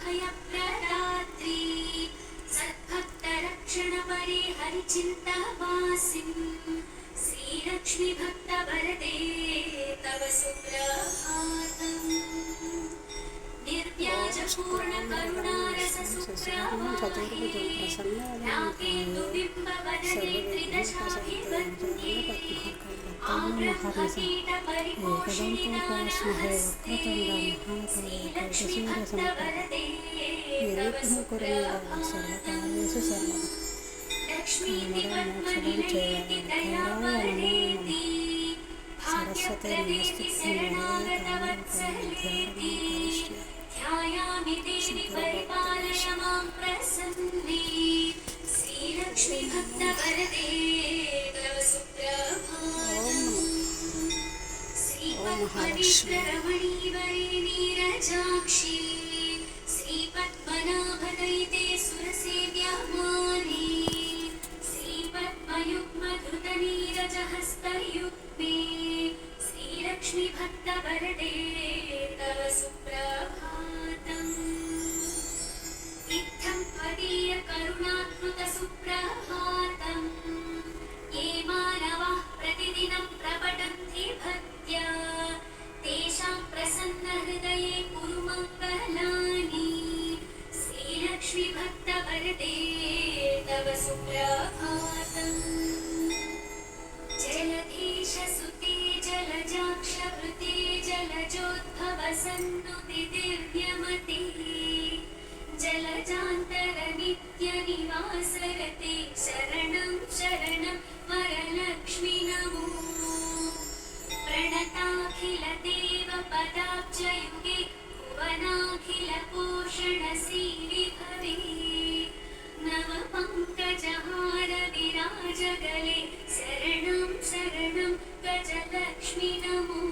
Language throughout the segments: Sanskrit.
भयप्रदात्री सद्भक्तरक्षणपरे हरिचिन्तवासिन् श्रीलक्ष्मी भक्तवरदे तव सुप्रभातम् निर्व्याजपूर्णकरुणारससुप्रभाते राकेन्दुबिम्बवदने त्रिदशाभिवन्दे आम्रफलकीटपरिपोषिणिनमस्ते श्रीलक्ष्मी भक्तवरदे तव सुप्रभातम् लक्ष्मीति पद्मनिलयेति दयावरेति भाग्यप्रदेति शरणागतवत्सलेति ध्यायामि देवि परिपालय मां प्रसन्ने श्रीलक्ष्मी भक्तवरदे तव सुप्रभातम् श्रीपद्मनेत्ररमणीवरे नीरजाक्षी श्रीपद्मनाभदयिते सुरसेव्यमाने श्रीपद्मयुग्मधृतनीरजहस्तयुग्मे श्रीलक्ष्मी भक्तवरदे तव सुप्रभातम् इत्थं त्वदीय करुणाकृतसुप्रभातम् ये मानवाः प्रतिदिनं प्रपठन्ति भक्त्या तेषां प्रसन्नहृदये कुरु मङ्गलानि श्रीलक्ष्मी भक्तवरदे तव सुप्रभातम् जलधीशसुते जलजाक्षवृते जलजोद्भवसन्नुते दिव्यमते जलजान्तरनित्यनिवासरते शरणं शरणं वरलक्ष्मी नमो प्रणताखिलदेवपदाब्जयुगे भुवनाखिलपोषणश्रीविभवे नवपङ्कजहार विराजगले शरणं शरणं गजलक्ष्मी नमो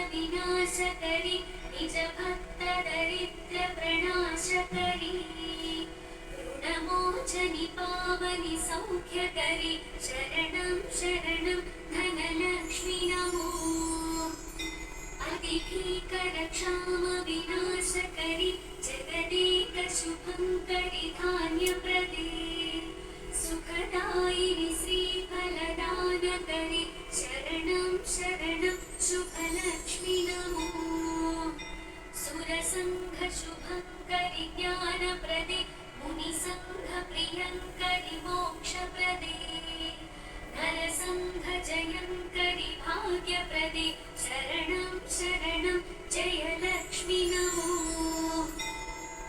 घनभीकरकष्टविनाशकरि निजभक्तदरिद्रप्रणाशकरि ऋणमोचनि पावनि सौख्यकरि शरणं शरणं धनलक्ष्मी नमो अतिभीकरक्षामविनाशकरि जगदेकशुभङ्करि धान्यप्रदे सुखदायिनि श्रीफलदानकरि शरणं शरणं शुभलक्ष्मी नमो सुरसङ्घशुभङ्करि ज्ञानप्रदे मुनिसङ्घप्रियङ्करि मोक्षप्रदे नरसङ्घजयङ्करि भाग्यप्रदे शरणं शरणं जयलक्ष्मी नमो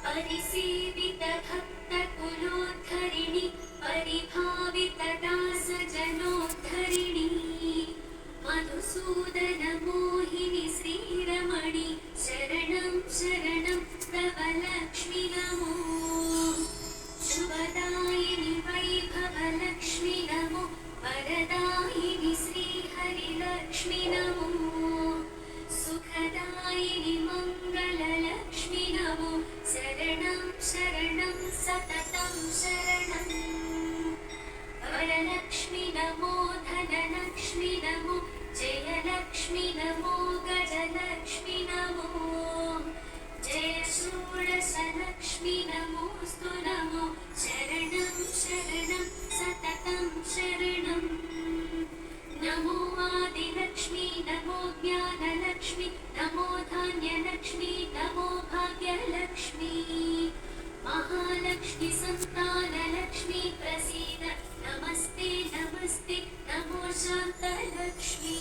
परिसेवितभक्तकुलोद्धरिणि परिभावितदासजनोद्धरिणि मधुसूदनमोहिनि श्रीरमणि शरणं शरणं तव लक्ष्मी नमो शुभदायिनि वैभवलक्ष्मी नमो वरदायिनि श्रीहरिलक्ष्मी नमो सुखदायिनि मङ्गललक्ष्मी नमो शरणं शरणं सततं शरणं वरलक्ष्मी नमो धनलक्ष्मी नमो जयलक्ष्मी नमो गजलक्ष्मी नमो जय षोडशलक्ष्मी नमोऽस्तु नमो शरणं शरणं सततं शरणं नमो आदिलक्ष्मी नमो ज्ञानलक्ष्मी नमो धान्यलक्ष्मी नमो भाग्यलक्ष्मी महालक्ष्मी संतानलक्ष्मी प्रसीद नमस्ते नमस्ते नमो शान्तलक्ष्मी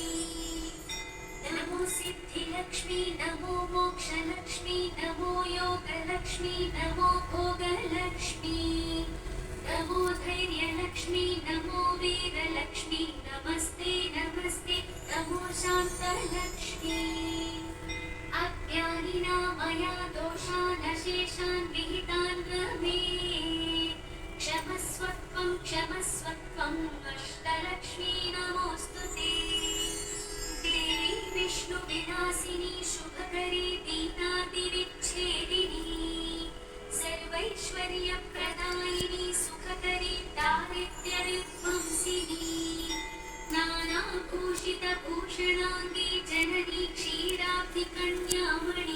नमो सिद्धिलक्ष्मी नमो मोक्षलक्ष्मी नमो योगलक्ष्मी नमो भोगलक्ष्मी नमो धैर्यलक्ष्मी नमो वीरलक्ष्मी नमस्ते नमस्ते नमो शान्तलक्ष्मी अज्ञानिना मया दोषान् अशेषान् विहितान् रमे क्षमस्वत्वं क्षमस्वत्वम् अष्टलक्ष्मी नमोऽस्तु ते देवी विष्णुविलासिनी शुभकरी दीनादिविच्छेदिनी सर्वैश्वर्यप्रदायिनी सुखकरी दारिद्र्यविध्वंसिनी नानाभूषितभूषणाङ्गी जननी क्षीराब्धिकन्यामणि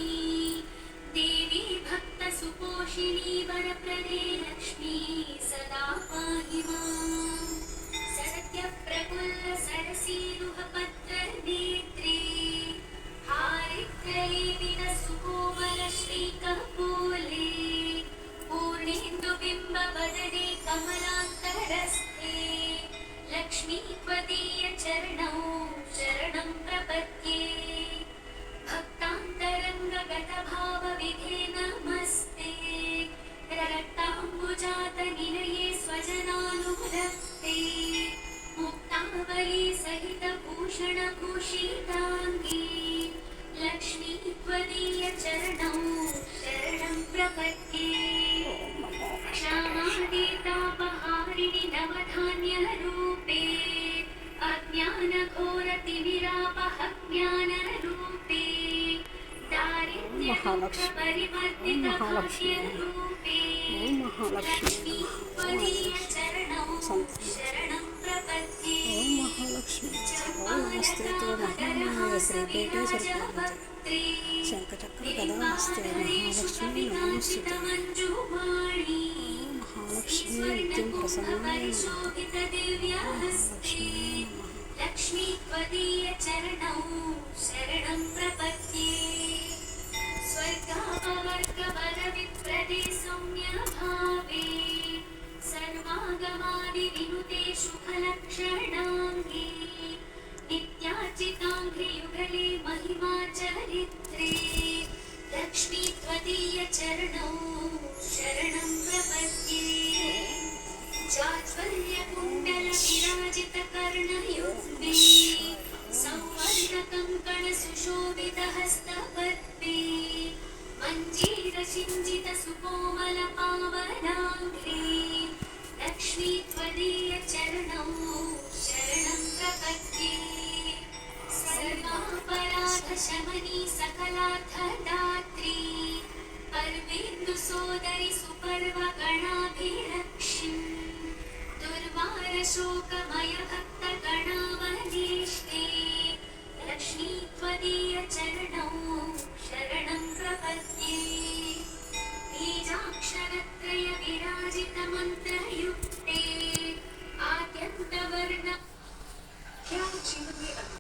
लक्ष्मी त्वदीय चरणौ शरणं प्रपद्ये भक्तान्तरङ्गगतभावविधे नमस्ते रक्ताम्बुजातनिलये स्वजनानुरक्ते मुक्तावली सहितभूषणभूषिताङ्गी लक्ष्मी त्वदीय चरणौ शरणं प्रपद्ये क्षामादितापहारिणि नवधान्यरूपे अज्ञानघोरतिमिरापहज्ञानरूपे दारिद्र्यदुःखपरिवर्तितभाग्यरूपे लक्ष्मी त्वदीय चरणौ शरणं प्रपद्ये चम्पारकामकरविराजभक्त्रे मंजुवाणी स्वर्णकुम्भपरिशोभितदिव्यहस्ते लक्ष्मी त्वदीय चरणौ शरणं प्रपद्ये स्वर्गापवर्गवरविप्रदे सौम्यभावे सर्वागमादिविनुते शुभलक्षणाङ्गे नित्यार्चिताङ्घ्रियुगले महिमाचरित्रे लक्ष्मी त्वदीय चरणौ शरणं प्रपद्ये जाज्वल्यकुण्डलविराजितकर्णयुग्मे संवर्धकङ्कणसुशोभितहस्तपद्मे मञ्जीरसिञ्जितसुकोमलपावनाङ्घ्रे लक्ष्मी त्वदीय चरणौ शरणं प्रपद्ये सर्वापराधशमनी सकलार्थ